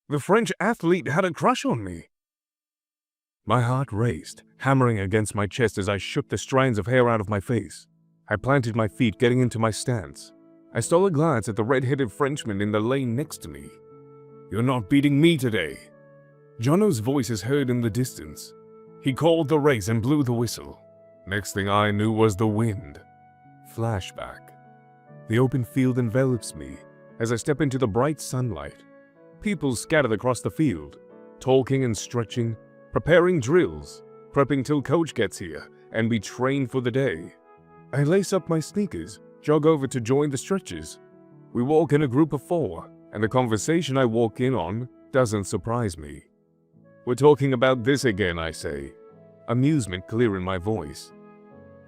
The French athlete had a crush on me. My heart raced, hammering against my chest as I shook the strands of hair out of my face. I planted my feet, getting into my stance. I stole a glance at the red-headed Frenchman in the lane next to me. "You're not beating me today." Jono's voice is heard in the distance. He called the race and blew the whistle. Next thing I knew was the wind. Flashback. The open field envelops me as I step into the bright sunlight. People scattered across the field, talking and stretching, preparing drills, prepping till coach gets here, and be trained for the day. I lace up my sneakers, jog over to join the stretchers. We walk in a group of 4, and the conversation I walk in on doesn't surprise me. "We're talking about this again," I say, amusement clear in my voice.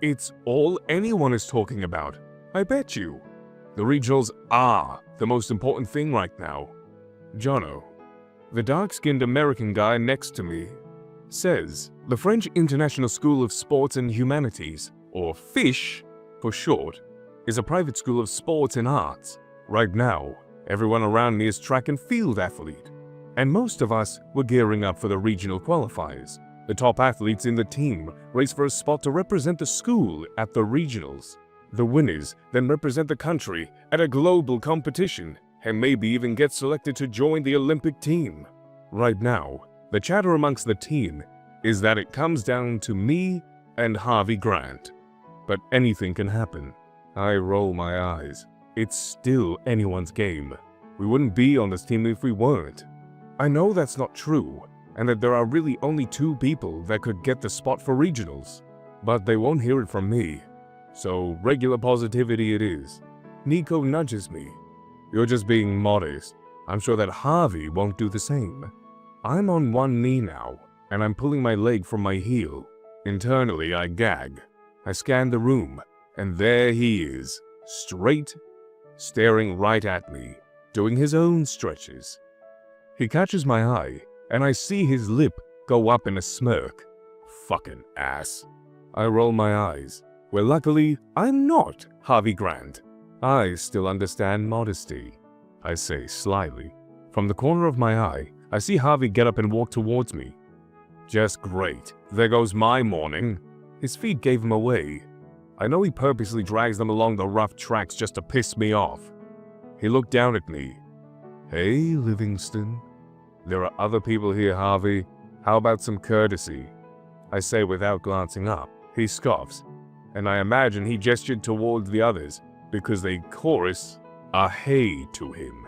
"It's all anyone is talking about, I bet you. The regionals are the most important thing right now." Jono, the dark-skinned American guy next to me, says the French International School of Sports and Humanities, or F.I.S.H. for short, is a private school of sports and arts. Right now, everyone around me is track and field athlete, and most of us were gearing up for the regional qualifiers. The top athletes in the team race for a spot to represent the school at the regionals. The winners then represent the country at a global competition and maybe even get selected to join the Olympic team. Right now, the chatter amongst the team is that it comes down to me and Harvey Grant. But anything can happen. I roll my eyes. It's still anyone's game. We wouldn't be on this team if we weren't. I know that's not true, and that there are really only 2 people that could get the spot for regionals. But they won't hear it from me. So regular positivity it is. Nico nudges me. "You're just being modest. I'm sure that Harvey won't do the same." I'm on one knee now, and I'm pulling my leg from my heel. Internally, I gag. I scan the room, and there he is, straight, staring right at me, doing his own stretches. He catches my eye, and I see his lip go up in a smirk. Fucking ass. I roll my eyes. Well, luckily, I'm not Harvey Grant. I still understand modesty, I say slyly. From the corner of my eye, I see Harvey get up and walk towards me. Just great. There goes my morning. His feet gave him away. I know he purposely drags them along the rough tracks just to piss me off. He looked down at me. "Hey, Livingston. There are other people here, Harvey. How about some courtesy?" I say without glancing up. He scoffs, and I imagine he gestured toward the others because they chorus a hey to him.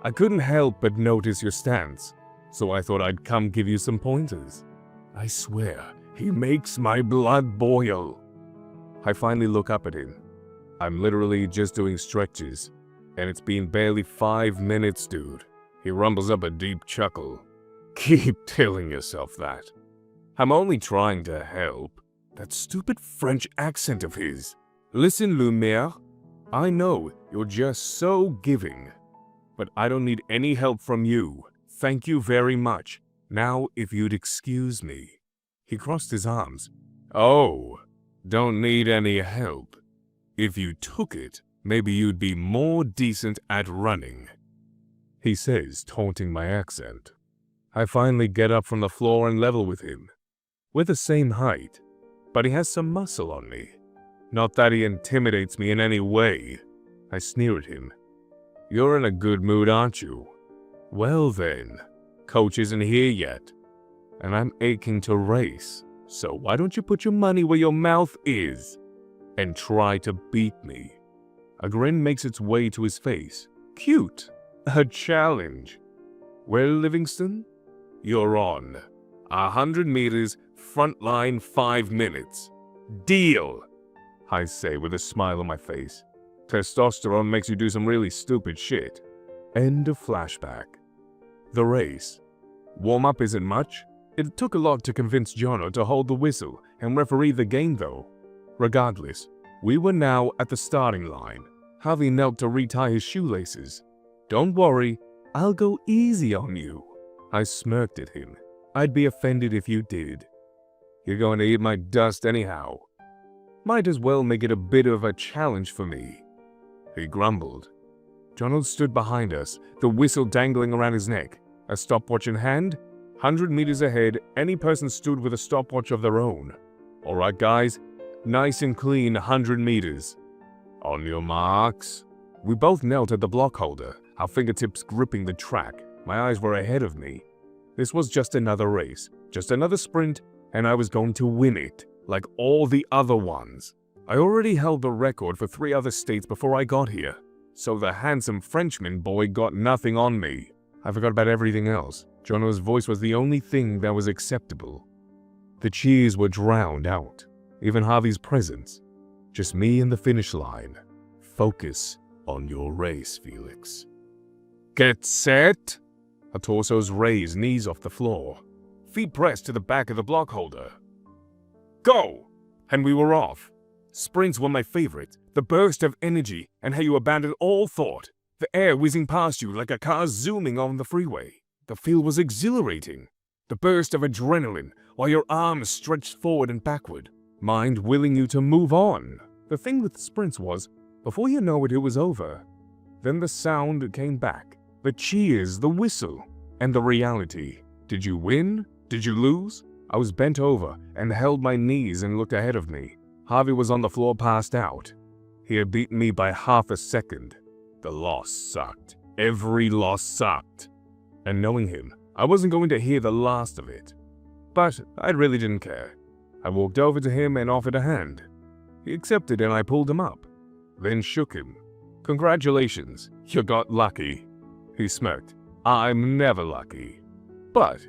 "I couldn't help but notice your stance, so I thought I'd come give you some pointers." I swear, he makes my blood boil. I finally look up at him. I'm literally just doing stretches, and it's been barely 5 minutes, dude. He rumbles up a deep chuckle. "Keep telling yourself that. I'm only trying to help." That stupid French accent of his. "Listen, Lumiere, I know you're just so giving, but I don't need any help from you. Thank you very much. Now, if you'd excuse me." He crossed his arms. "Oh, don't need any help. If you took it, maybe you'd be more decent at running," he says, taunting my accent. I finally get up from the floor and level with him. We're the same height, but he has some muscle on me. Not that he intimidates me in any way. I sneer at him. "You're in a good mood, aren't you? Well then, coach isn't here yet, and I'm aching to race, so why don't you put your money where your mouth is and try to beat me?" A grin makes its way to his face. Cute. A challenge. "Well, Livingston, you're on. 100 meters, front line, 5 minutes. Deal," I say with a smile on my face. Testosterone makes you do some really stupid shit. End of flashback. The race. Warm-up isn't much. It took a lot to convince Jono to hold the whistle and referee the game though. Regardless, we were now at the starting line. Harvey knelt to retie his shoelaces. "Don't worry, I'll go easy on you." I smirked at him. "I'd be offended if you did. You're going to eat my dust anyhow. Might as well make it a bit of a challenge for me," he grumbled. Jono stood behind us, the whistle dangling around his neck. a stopwatch in hand. 100 meters ahead, any person stood with a stopwatch of their own. Alright guys, nice and clean 100 meters. On your marks. We both knelt at the block holder, our fingertips gripping the track. My eyes were ahead of me. This was just another race, just another sprint, and I was going to win it, like all the other ones. I already held the record for 3 other states before I got here, so the handsome Frenchman boy got nothing on me. I forgot about everything else. Jono's voice was the only thing that was acceptable. The cheers were drowned out, even Harvey's presence. Just me and the finish line. Focus on your race, Felix. Get set! Our torsos raised, knees off the floor. Feet pressed to the back of the block holder. Go! And we were off. Sprints were my favorite. The burst of energy and how you abandoned all thought. The air whizzing past you like a car zooming on the freeway. The feel was exhilarating. The burst of adrenaline while your arms stretched forward and backward. Mind willing you to move on. The thing with sprints was, before you know it, it was over. Then the sound came back. The cheers, the whistle, and the reality. Did you win? Did you lose? I was bent over and held my knees and looked ahead of me. Harvey was on the floor passed out. He had beaten me by half a second. The loss sucked. Every loss sucked. And knowing him, I wasn't going to hear the last of it. But I really didn't care. I walked over to him and offered a hand. He accepted and I pulled him up, then shook him. Congratulations, you got lucky. He smirked. I'm never lucky. But,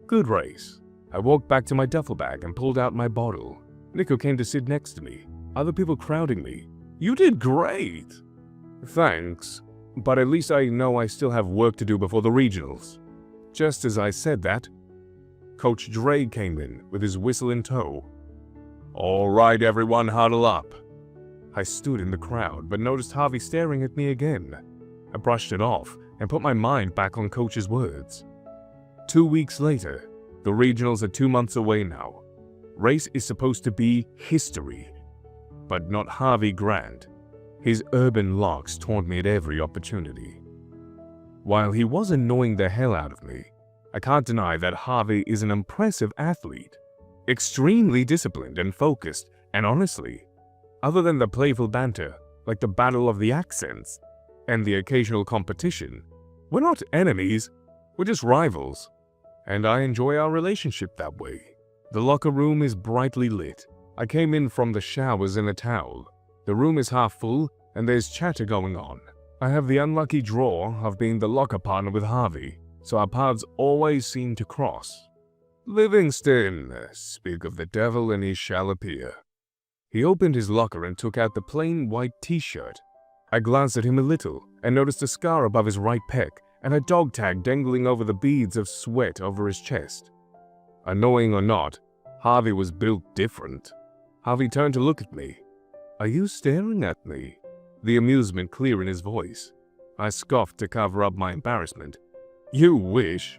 good race. I walked back to my duffel bag and pulled out my bottle. Nico came to sit next to me, other people crowding me. You did great. Thanks, but at least I know I still have work to do before the regionals. Just as I said that, Coach Dre came in with his whistle in tow. All right, everyone, huddle up. I stood in the crowd, but noticed Harvey staring at me again. I brushed it off and put my mind back on Coach's words. 2 weeks later, the regionals are 2 months away now. Race is supposed to be history, but not Harvey Grant. His urban locks taunt me at every opportunity. While he was annoying the hell out of me, I can't deny that Harvey is an impressive athlete, extremely disciplined and focused, and honestly, other than the playful banter, like the battle of the accents, and the occasional competition, we're not enemies, we're just rivals, and I enjoy our relationship that way. The locker room is brightly lit. I came in from the showers in a towel. The room is half full, and there's chatter going on. I have the unlucky draw of being the locker partner with Harvey, so our paths always seem to cross. Livingston, speak of the devil and he shall appear. He opened his locker and took out the plain white t-shirt. I glanced at him a little and noticed a scar above his right pec and a dog tag dangling over the beads of sweat over his chest. Annoying or not, Harvey was built different. Harvey turned to look at me. Are you staring at me? The amusement clear in his voice. I scoffed to cover up my embarrassment. You wish.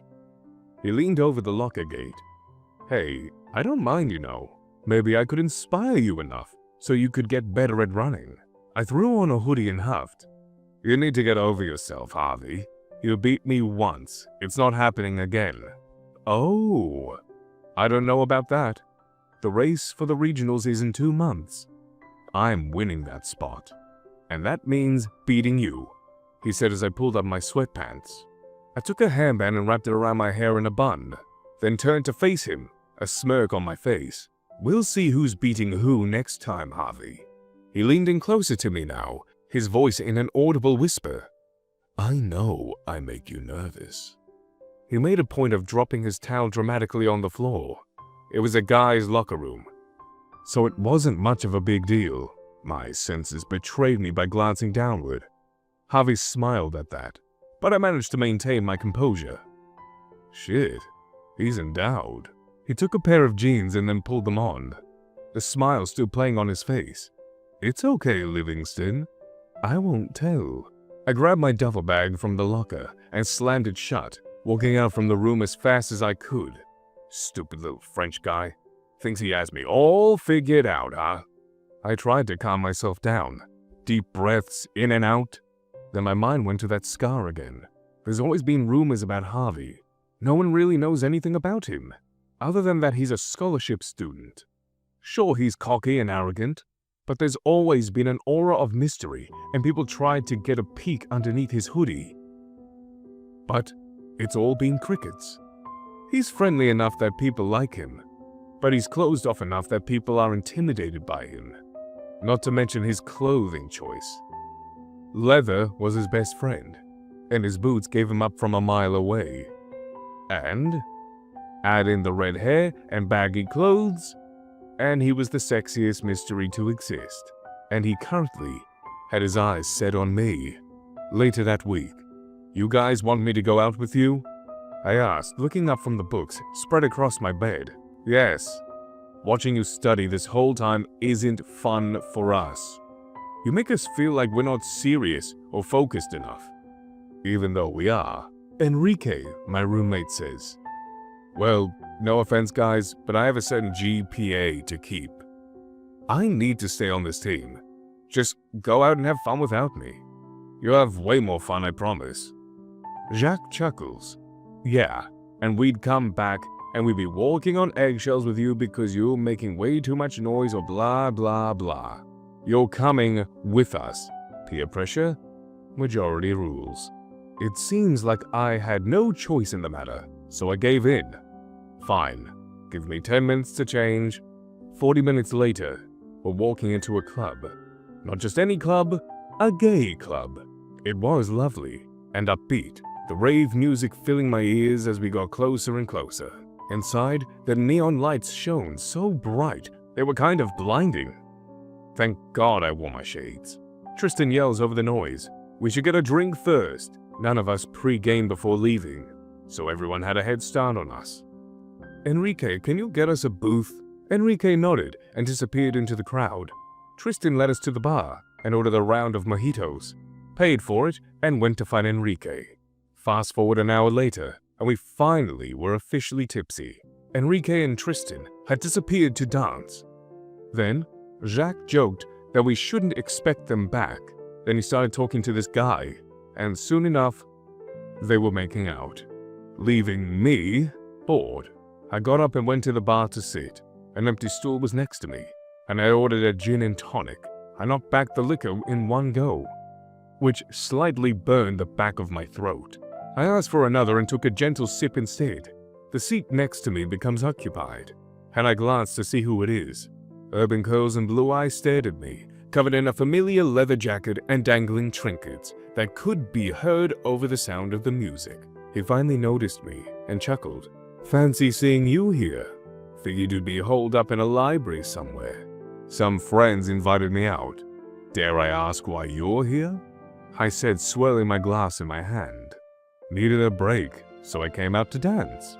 He leaned over the locker gate. Hey, I don't mind, you know. Maybe I could inspire you enough so you could get better at running. I threw on a hoodie and huffed. You need to get over yourself, Harvey. You beat me once. It's not happening again. Oh, I don't know about that. The race for the regionals is in 2 months. I'm winning that spot. And that means beating you, he said as I pulled up my sweatpants. I took a hairband and wrapped it around my hair in a bun, then turned to face him, a smirk on my face. We'll see who's beating who next time, Harvey. He leaned in closer to me now, his voice in an audible whisper. I know I make you nervous. He made a point of dropping his towel dramatically on the floor. It was a guy's locker room, so it wasn't much of a big deal. My senses betrayed me by glancing downward. Harvey smiled at that, but I managed to maintain my composure. Shit, he's endowed. He took a pair of jeans and then pulled them on, the smile still playing on his face. It's okay, Livingston. I won't tell. I grabbed my duffel bag from the locker and slammed it shut, walking out from the room as fast as I could. Stupid little French guy. Thinks he has me all figured out, huh? I tried to calm myself down. Deep breaths in and out. Then my mind went to that scar again. There's always been rumors about Harvey. No one really knows anything about him, other than that he's a scholarship student. Sure, he's cocky and arrogant, but there's always been an aura of mystery, and people tried to get a peek underneath his hoodie. But it's all been crickets. He's friendly enough that people like him, but he's closed off enough that people are intimidated by him. Not to mention his clothing choice. Leather was his best friend, and his boots gave him up from a mile away. And add in the red hair and baggy clothes, and he was the sexiest mystery to exist. And he currently had his eyes set on me. Later that week, "You guys want me to go out with you?" I asked, looking up from the books spread across my bed. "Yes. Watching you study this whole time isn't fun for us. You make us feel like we're not serious or focused enough." Even though we are. Enrique, my roommate, says, "Well, no offense guys, but I have a certain GPA to keep. I need to stay on this team. Just go out and have fun without me. You'll have way more fun, I promise." Jacques chuckles. "Yeah, and we'd come back and we'd be walking on eggshells with you because you're making way too much noise or blah blah blah. You're coming with us. Peer pressure? Majority rules." It seems like I had no choice in the matter, so I gave in. Fine, give me 10 minutes to change. 40 minutes later, we're walking into a club. Not just any club, a gay club. It was lovely and upbeat, the rave music filling my ears as we got closer and closer. Inside, the neon lights shone so bright, they were kind of blinding. Thank God I wore my shades. Tristan yells over the noise, "We should get a drink first." None of us pre-gamed before leaving, so everyone had a head start on us. "Enrique, can you get us a booth?" Enrique nodded and disappeared into the crowd. Tristan led us to the bar and ordered a round of mojitos, paid for it, and went to find Enrique. Fast forward an hour later, and we finally were officially tipsy. Enrique and Tristan had disappeared to dance. Then, Jacques joked that we shouldn't expect them back. Then he started talking to this guy, and soon enough, they were making out, leaving me bored. I got up and went to the bar to sit. An empty stool was next to me, and I ordered a gin and tonic. I knocked back the liquor in one go, which slightly burned the back of my throat. I asked for another and took a gentle sip instead. The seat next to me becomes occupied, and I glanced to see who it is. Urban curls and blue eyes stared at me, covered in a familiar leather jacket and dangling trinkets that could be heard over the sound of the music. He finally noticed me and chuckled. "Fancy seeing you here. Figured you'd be holed up in a library somewhere. Some friends invited me out. Dare I ask why you're here?" I said, swirling my glass in my hand. "Needed a break, so I came out to dance."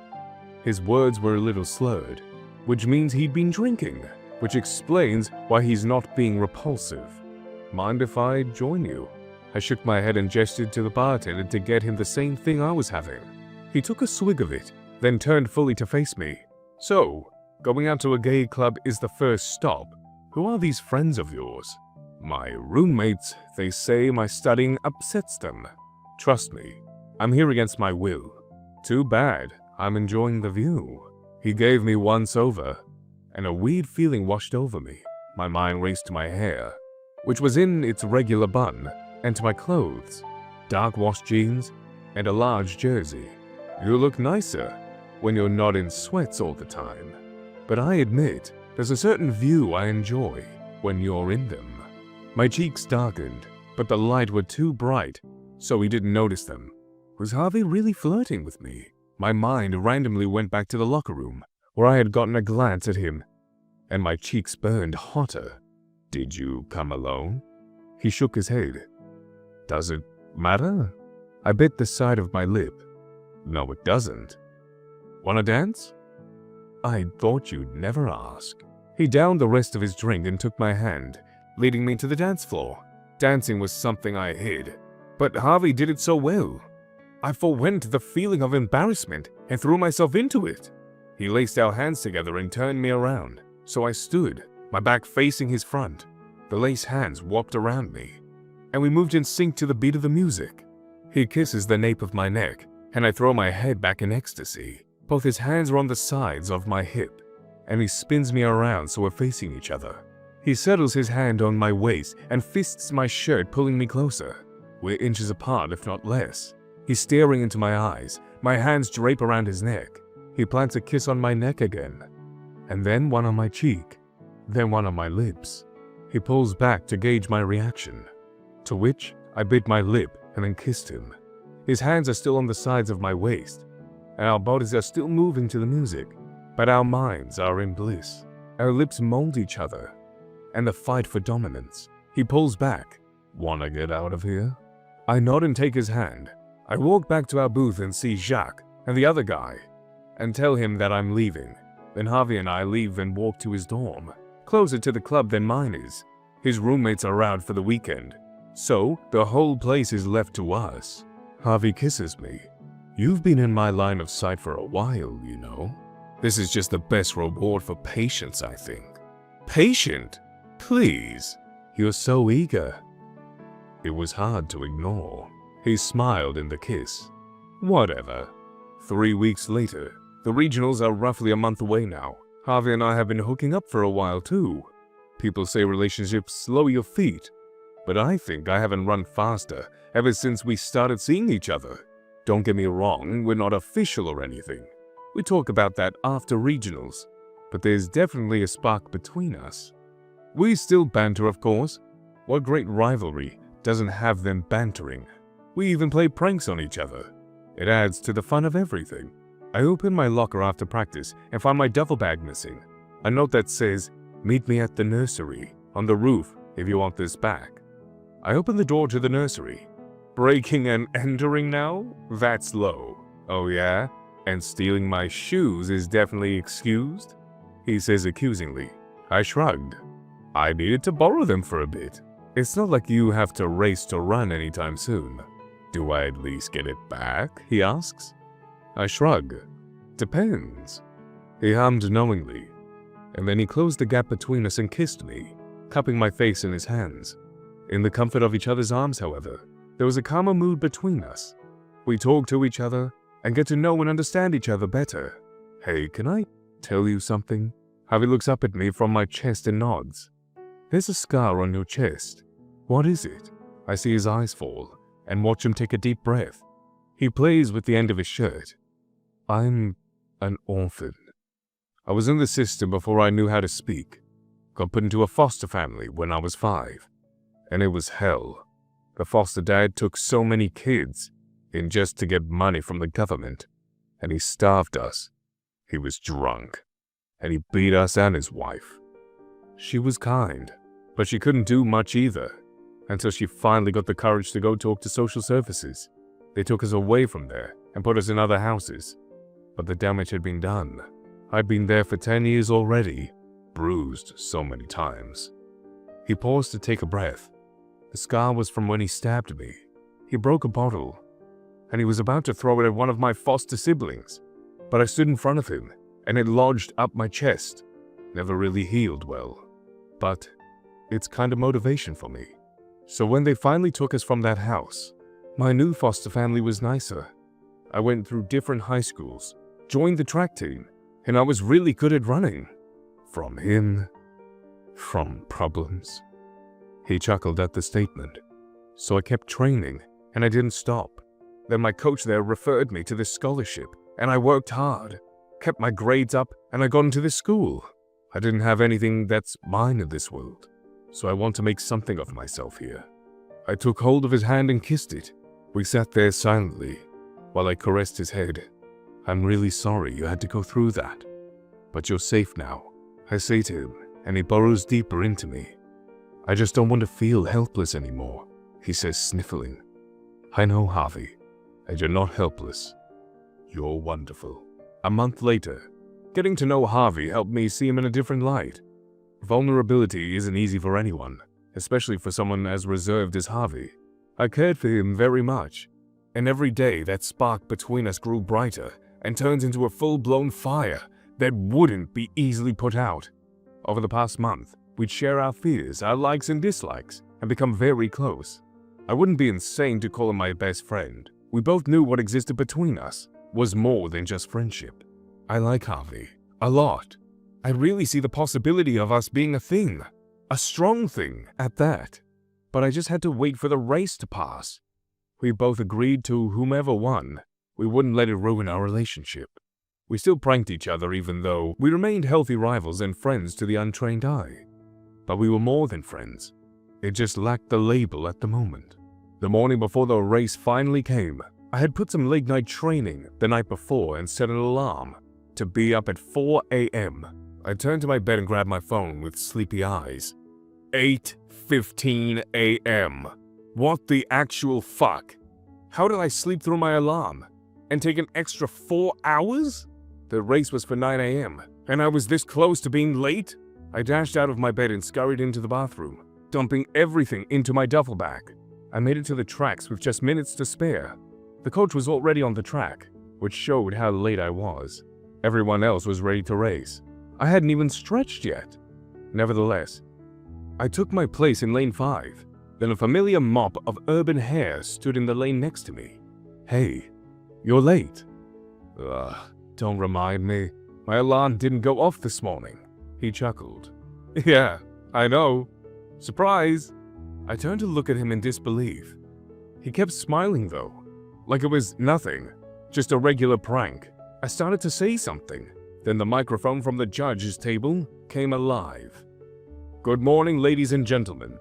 His words were a little slurred, which means he'd been drinking, which explains why he's not being repulsive. "Mind if I join you?" I shook my head and gestured to the bartender to get him the same thing I was having. He took a swig of it, then turned fully to face me. "So, going out to a gay club is the first stop. Who are these friends of yours?" "My roommates. They say my studying upsets them. Trust me, I'm here against my will." "Too bad. I'm enjoying the view." He gave me once over, and a weird feeling washed over me. My mind raced to my hair, which was in its regular bun, and to my clothes, dark washed jeans and a large jersey. "You look nicer when you're not in sweats all the time. But I admit, there's a certain view I enjoy when you're in them." My cheeks darkened, but the light were too bright, so he didn't notice them. Was Harvey really flirting with me? My mind randomly went back to the locker room, where I had gotten a glance at him, and my cheeks burned hotter. "Did you come alone?" He shook his head. "Does it matter?" I bit the side of my lip. "No, it doesn't. Wanna dance?" "I thought you'd never ask." He downed the rest of his drink and took my hand, leading me to the dance floor. Dancing was something I hid, but Harvey did it so well. I forwent the feeling of embarrassment and threw myself into it. He laced our hands together and turned me around, so I stood, my back facing his front. The lace hands warped around me, and we moved in sync to the beat of the music. He kisses the nape of my neck, and I throw my head back in ecstasy. Both his hands are on the sides of my hip, and he spins me around so we're facing each other. He settles his hand on my waist and fists my shirt, pulling me closer. We're inches apart, if not less. He's staring into my eyes. My hands drape around his neck. He plants a kiss on my neck again, and then one on my cheek, then one on my lips. He pulls back to gauge my reaction, to which I bit my lip and then kissed him. His hands are still on the sides of my waist, and our bodies are still moving to the music, but our minds are in bliss. Our lips mold each other, and the fight for dominance. He pulls back. "Wanna get out of here?" I nod and take his hand. I walk back to our booth and see Jacques and the other guy, and tell him that I'm leaving. Then Harvey and I leave and walk to his dorm, closer to the club than mine is. His roommates are out for the weekend, so the whole place is left to us. Harvey kisses me. "You've been in my line of sight for a while, you know. This is just the best reward for patience, I think." "Patient? Please. You're so eager." It was hard to ignore. He smiled in the kiss. Whatever. 3 weeks later. The regionals are roughly a month away now. Harvey and I have been hooking up for a while too. People say relationships slow your feet, but I think I haven't run faster ever since we started seeing each other. Don't get me wrong, we're not official or anything. We talk about that after regionals, but there's definitely a spark between us. We still banter, of course. What great rivalry doesn't have them bantering? We even play pranks on each other. It adds to the fun of everything. I open my locker after practice and find my duffel bag missing. A note that says, "Meet me at the nursery, on the roof, if you want this back." I open the door to the nursery. Breaking and entering now? That's low. "Oh yeah? And stealing my shoes is definitely excused?" he says accusingly. I shrugged. "I needed to borrow them for a bit. It's not like you have to race to run anytime soon." "Do I at least get it back?" he asks. I shrug. "Depends." He hummed knowingly, and then he closed the gap between us and kissed me, cupping my face in his hands. In the comfort of each other's arms, however, there was a calmer mood between us. We talk to each other and get to know and understand each other better. "Hey, can I tell you something?" Harvey looks up at me from my chest and nods. "There's a scar on your chest. What is it?" I see his eyes fall and watch him take a deep breath. He plays with the end of his shirt. "I'm an orphan. I was in the system before I knew how to speak. Got put into a foster family when I was 5. And it was hell. The foster dad took so many kids in just to get money from the government. And he starved us. He was drunk. And he beat us and his wife. She was kind, but she couldn't do much either, until she finally got the courage to go talk to social services. They took us away from there and put us in other houses. But the damage had been done. I'd been there for 10 years already, bruised so many times." He paused to take a breath. The scar was from when he stabbed me. He broke a bottle, and he was about to throw it at one of my foster siblings. But I stood in front of him, and it lodged up my chest. Never really healed well. But it's kind of motivation for me. So when they finally took us from that house, my new foster family was nicer. I went through different high schools, joined the track team, and I was really good at running. From him, from problems. He chuckled at the statement. So I kept training, and I didn't stop. Then my coach there referred me to this scholarship, and I worked hard, kept my grades up, and I got into this school. I didn't have anything that's mine in this world, so I want to make something of myself here. I took hold of his hand and kissed it. We sat there silently, while I caressed his head. "I'm really sorry you had to go through that. But you're safe now," I say to him, and he burrows deeper into me. "I just don't want to feel helpless anymore," he says, sniffling. "I know, Harvey, and you're not helpless. You're wonderful." A month later, getting to know Harvey helped me see him in a different light. Vulnerability isn't easy for anyone, especially for someone as reserved as Harvey. I cared for him very much, and every day that spark between us grew brighter and turned into a full-blown fire that wouldn't be easily put out. Over the past month, we'd share our fears, our likes and dislikes, and become very close. I wouldn't be insane to call him my best friend. We both knew what existed between us was more than just friendship. I like Harvey a lot. I really see the possibility of us being a thing. A strong thing at that. But I just had to wait for the race to pass. We both agreed to whomever won, we wouldn't let it ruin our relationship. We still pranked each other even though we remained healthy rivals and friends to the untrained eye. But we were more than friends. It just lacked the label at the moment. The morning before the race finally came, I had put some late-night training the night before and set an alarm to be up at 4 a.m. I turned to my bed and grabbed my phone with sleepy eyes. 8:15 a.m. What the actual fuck? How did I sleep through my alarm? And take an extra 4 hours? The race was for 9 a.m. and I was this close to being late? I dashed out of my bed and scurried into the bathroom, dumping everything into my duffel bag. I made it to the tracks with just minutes to spare. The coach was already on the track, which showed how late I was. Everyone else was ready to race. I hadn't even stretched yet. Nevertheless, I took my place in lane 5. Then a familiar mop of urban hair stood in the lane next to me. "Hey, you're late." "Ugh, don't remind me. My alarm didn't go off this morning." He chuckled. "Yeah, I know. Surprise." I turned to look at him in disbelief. He kept smiling though, like it was nothing, just a regular prank. I started to say something. Then the microphone from the judge's table came alive. "Good morning, ladies and gentlemen.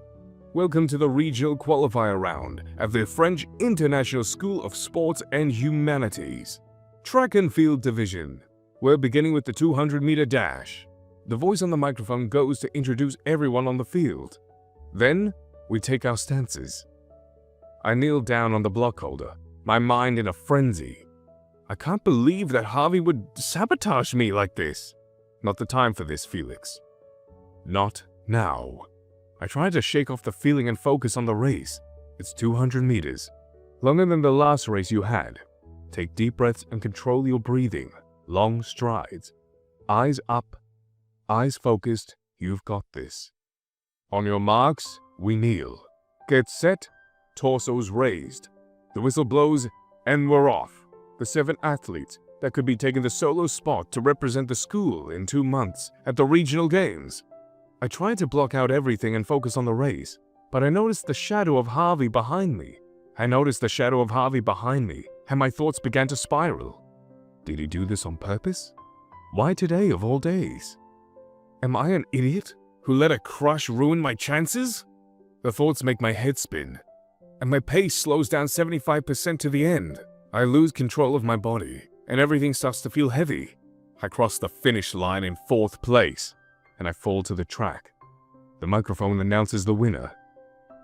Welcome to the regional qualifier round at the French International School of Sports and Humanities. Track and Field Division. We're beginning with the 200-meter dash." The voice on the microphone goes to introduce everyone on the field. Then, we take our stances. I kneel down on the block holder, my mind in a frenzy. I can't believe that Harvey would sabotage me like this. Not the time for this, Felix. Not now. I try to shake off the feeling and focus on the race. It's 200 meters. Longer than the last race you had. Take deep breaths and control your breathing. Long strides. Eyes up. Eyes focused. You've got this. On your marks, we kneel. Get set. Torsos raised. The whistle blows and we're off. The 7 athletes that could be taking the solo spot to represent the school in 2 months at the regional games. I tried to block out everything and focus on the race, but I noticed the shadow of Harvey behind me. And my thoughts began to spiral. Did he do this on purpose? Why today of all days? Am I an idiot who let a crush ruin my chances? The thoughts make my head spin, and my pace slows down 75% to the end. I lose control of my body, and everything starts to feel heavy. I cross the finish line in 4th place, and I fall to the track. The microphone announces the winner,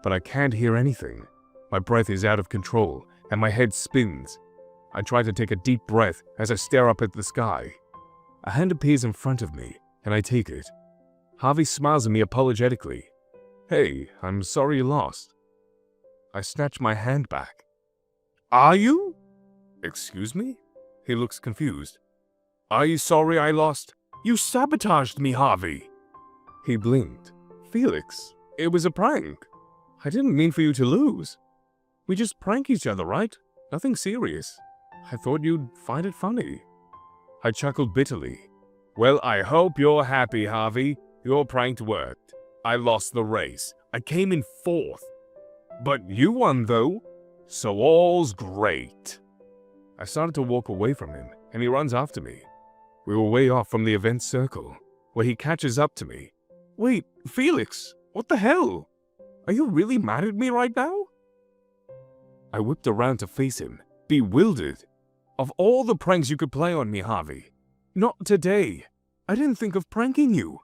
but I can't hear anything. My breath is out of control, and my head spins. I try to take a deep breath as I stare up at the sky. A hand appears in front of me, and I take it. Harvey smiles at me apologetically. "Hey, I'm sorry you lost." I snatch my hand back. "Are you?" "Excuse me?" He looks confused. "Are you sorry I lost? You sabotaged me, Harvey." He blinked. "Felix, it was a prank. I didn't mean for you to lose. We just prank each other, right? Nothing serious. I thought you'd find it funny." I chuckled bitterly. "Well, I hope you're happy, Harvey. Your prank worked. I lost the race. I came in 4th. But you won, though. So all's great." I started to walk away from him, and he runs after me. We were way off from the event circle, where he catches up to me. "Wait, Felix, what the hell? Are you really mad at me right now?" I whipped around to face him, bewildered. "Of all the pranks you could play on me, Harvey, not today. I didn't think of pranking you,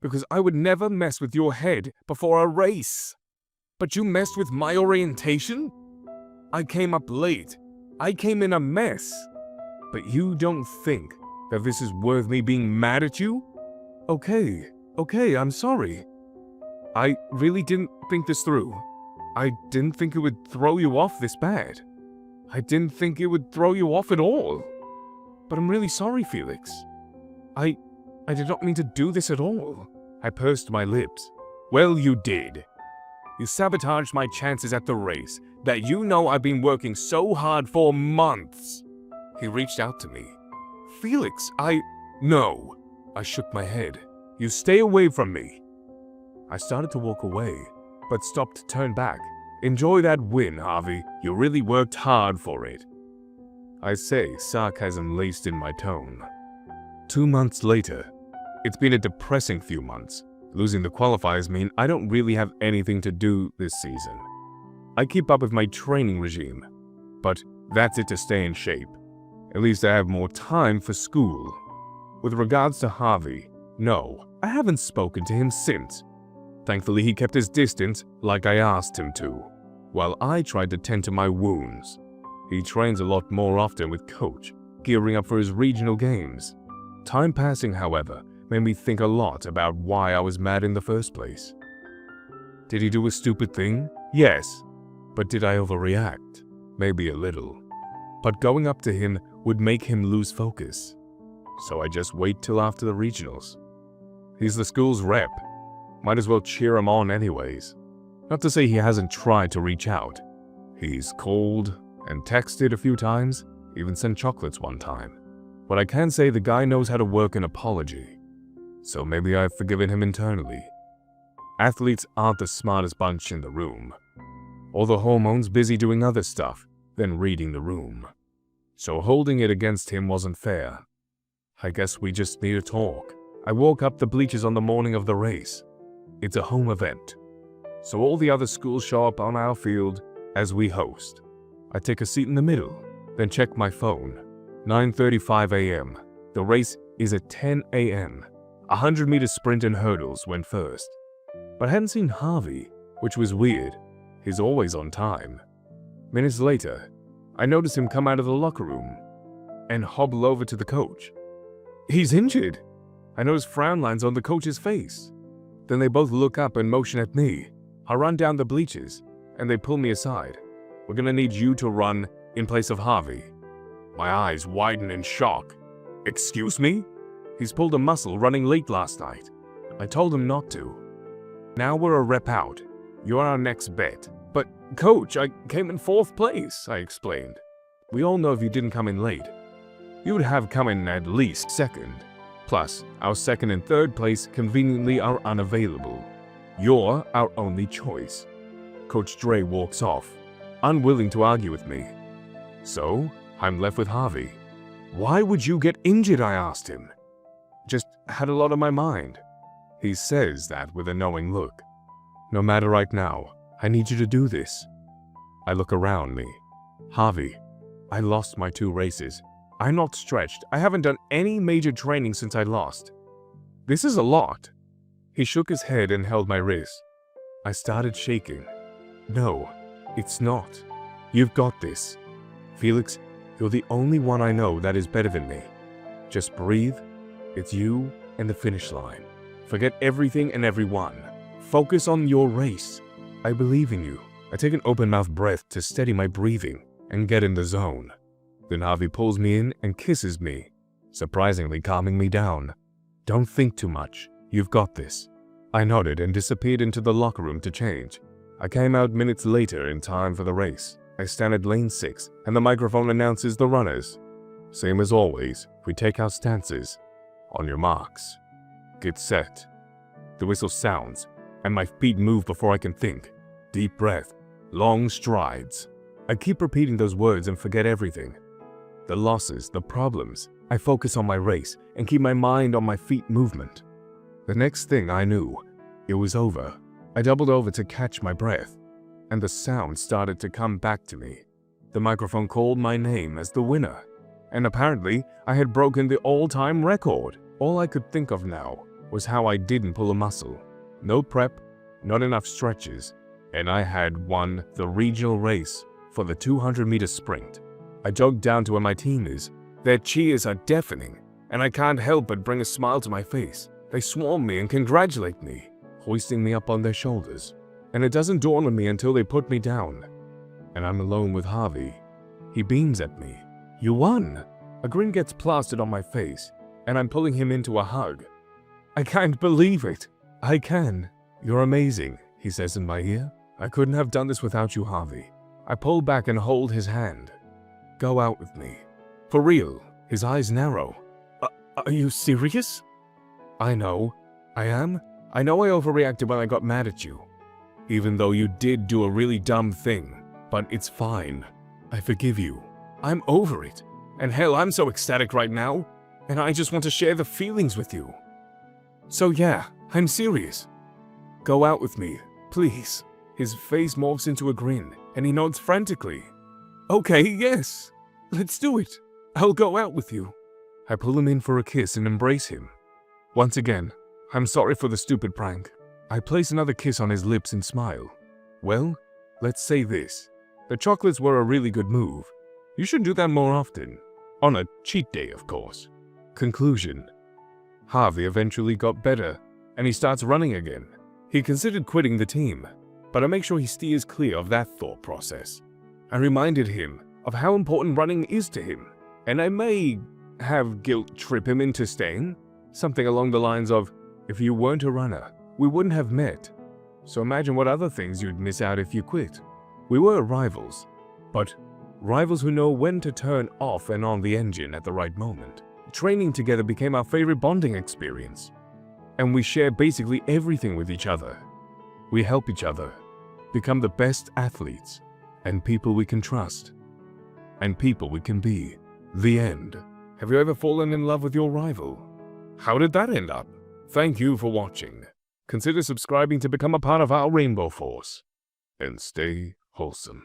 because I would never mess with your head before a race. But you messed with my orientation? I came up late. I came in a mess. But you don't think that this is worth me being mad at you? Okay, I'm sorry. I really didn't think this through. I didn't think it would throw you off this bad. I didn't think it would throw you off at all. But I'm really sorry, Felix. I did not mean to do this at all." I pursed my lips. "Well, you did. You sabotaged my chances at the race that you know I've been working so hard for months. He reached out to me. Felix, No. I shook my head. You stay away from me. I started to walk away, but stopped to turn back. Enjoy that win, Harvey. You really worked hard for it. I say, sarcasm laced in my tone. 2 months later. It's been a depressing few months. Losing the qualifiers mean I don't really have anything to do this season. I keep up with my training regime, but that's it to stay in shape. At least I have more time for school. With regards to Harvey, no, I haven't spoken to him since. Thankfully, he kept his distance like I asked him to, while I tried to tend to my wounds. He trains a lot more often with Coach, gearing up for his regional games. Time passing, however, made me think a lot about why I was mad in the first place. Did he do a stupid thing? Yes. But did I overreact? Maybe a little. But going up to him would make him lose focus. So I just wait till after the regionals. He's the school's rep. Might as well cheer him on anyways. Not to say he hasn't tried to reach out. He's called and texted a few times, even sent chocolates one time. But I can say the guy knows how to work an apology. So maybe I've forgiven him internally. Athletes aren't the smartest bunch in the room. All the hormones busy doing other stuff than reading the room. So holding it against him wasn't fair. I guess we just need to talk. I walk up the bleachers on the morning of the race. It's a home event. So all the other schools show up on our field as we host. I take a seat in the middle, then check my phone. 9:35 a.m. The race is at 10 a.m. 100-meter sprint and hurdles went first. But I hadn't seen Harvey, which was weird. He's always on time. Minutes later, I noticed him come out of the locker room and hobble over to the coach. He's injured. I noticed frown lines on the coach's face. Then they both look up and motion at me. I run down the bleachers, and they pull me aside. We're gonna need you to run in place of Harvey. My eyes widen in shock. Excuse me? He's pulled a muscle running late last night. I told him not to. Now we're a rep out. You're our next bet. But, Coach, I came in 4th place, I explained. We all know if you didn't come in late, you would have come in at least 2nd. Plus, our 2nd and 3rd place conveniently are unavailable. You're our only choice. Coach Dre walks off, unwilling to argue with me. So, I'm left with Harvey. Why would you get injured, I asked him. Just had a lot on my mind. He says that with a knowing look. No matter right now, I need you to do this. I look around me. Harvey, I lost my 2 races. I'm not stretched. I haven't done any major training since I lost. This is a lot. He shook his head and held my wrist. I started shaking. No, it's not. You've got this. Felix, you're the only one I know that is better than me. Just breathe. It's you and the finish line. Forget everything and everyone. Focus on your race. I believe in you. I take an open-mouthed breath to steady my breathing and get in the zone. Then Harvey pulls me in and kisses me, surprisingly calming me down. Don't think too much. You've got this. I nodded and disappeared into the locker room to change. I came out minutes later in time for the race. I stand at lane 6 and the microphone announces the runners. Same as always, we take our stances. On your marks. Get set. The whistle sounds, and my feet move before I can think. Deep breath. Long strides. I keep repeating those words and forget everything. The losses, the problems. I focus on my race and keep my mind on my feet movement. The next thing I knew, it was over. I doubled over to catch my breath, and the sound started to come back to me. The microphone called my name as the winner. And apparently, I had broken the all-time record. All I could think of now was how I didn't pull a muscle. No prep, not enough stretches, and I had won the regional race for the 200-meter sprint. I jogged down to where my team is. Their cheers are deafening, and I can't help but bring a smile to my face. They swarm me and congratulate me, hoisting me up on their shoulders. And it doesn't dawn on me until they put me down. And I'm alone with Harvey. He beams at me. You won! A grin gets plastered on my face, and I'm pulling him into a hug. I can't believe it. I can. You're amazing, he says in my ear. I couldn't have done this without you, Harvey. I pull back and hold his hand. Go out with me. For real. His eyes narrow. Are you serious? I know. I am. I know I overreacted when I got mad at you. Even though you did do a really dumb thing. But it's fine. I forgive you. I'm over it. And hell, I'm so ecstatic right now. And I just want to share the feelings with you. So yeah, I'm serious. Go out with me, please. His face morphs into a grin, and he nods frantically. Okay, yes. Let's do it. I'll go out with you. I pull him in for a kiss and embrace him. Once again, I'm sorry for the stupid prank. I place another kiss on his lips and smile. Well, let's say this. The chocolates were a really good move. You should do that more often. On a cheat day, of course. Conclusion. Harvey eventually got better, and he starts running again. He considered quitting the team, but I make sure he steers clear of that thought process. I reminded him of how important running is to him, and I may have guilt trip him into staying. Something along the lines of, if you weren't a runner, we wouldn't have met. So imagine what other things you'd miss out if you quit. We were rivals, but rivals who know when to turn off and on the engine at the right moment. Training together became our favorite bonding experience, and we share basically everything with each other. We help each other become the best athletes and people we can trust and people we can be. The end. Have you ever fallen in love with your rival? How did that end up? Thank you for watching. Consider subscribing to become a part of our Rainbow Force. And stay wholesome.